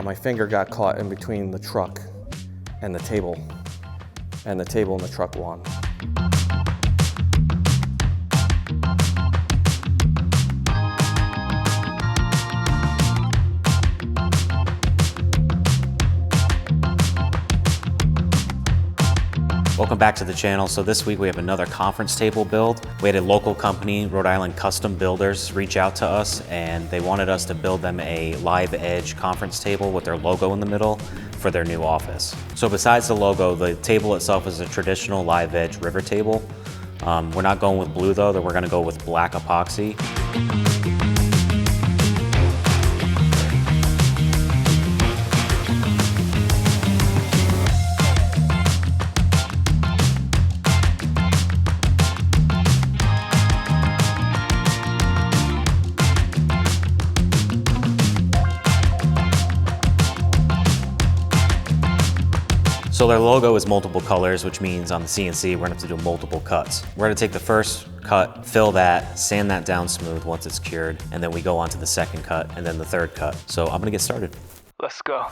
My finger got caught in between the truck and the table, and the table and the truck won. Welcome back to the channel. So this week we have another conference table build. We had a local company, Rhode Island Custom Builders, reach out to us, and they wanted us to build them a live edge conference table with their logo in the middle for their new office. So besides the logo, the table itself is a traditional live edge river table. We're not going with blue though, we're gonna go with black epoxy. So their logo is multiple colors, which means on the CNC, we're gonna have to do multiple cuts. We're gonna take the first cut, fill that, sand that down smooth once it's cured, and then we go on to the second cut and then the third cut. So I'm gonna get started. Let's go.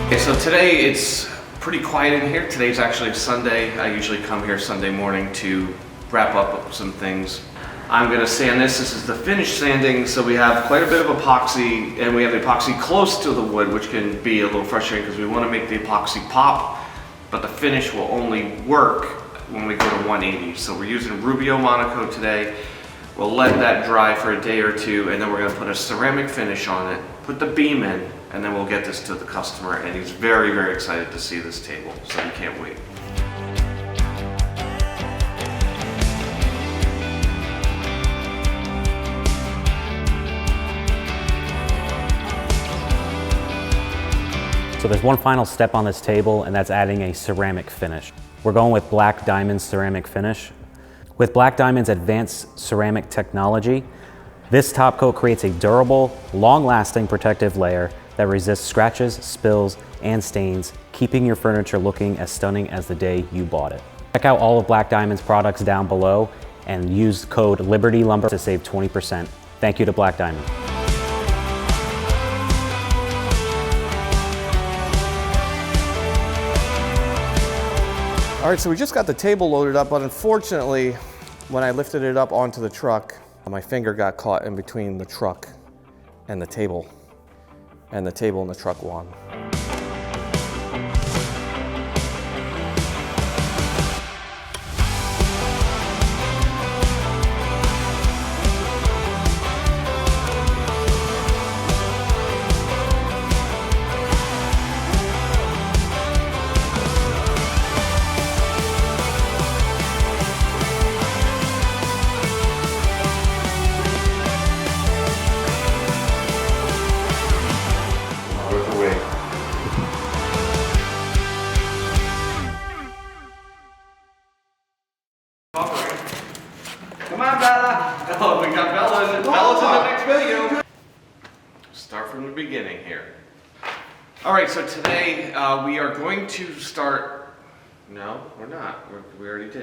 Okay, so today it's pretty quiet in here. Today's actually Sunday. I usually come here Sunday morning to wrap up some things. I'm gonna sand this. This is the finished sanding, so we have quite a bit of epoxy, and we have the epoxy close to the wood, which can be a little frustrating because we want to make the epoxy pop, but the finish will only work when we go to 180. So we're using Rubio Monaco today. We'll let that dry for a day or two, and then we're gonna put a ceramic finish on it, put the beam in, and then we'll get this to the customer, and he's very, very excited to see this table, so he can't wait. So there's one final step on this table, and that's adding a ceramic finish. We're going with Black Diamond's ceramic finish. With Black Diamond's advanced ceramic technology, this top coat creates a durable, long-lasting protective layer that resists scratches, spills, and stains, keeping your furniture looking as stunning as the day you bought it. Check out all of Black Diamond's products down below and use code LibertyLumber to save 20%. Thank you to Black Diamond. All right, so we just got the table loaded up, but unfortunately, when I lifted it up onto the truck, my finger got caught in between the truck and the table, and the table and the truck won. Come on, Bella! Oh, we got Bella in the next video. Start from the beginning here. All right, so today we are going to start. No, we're not. We already did.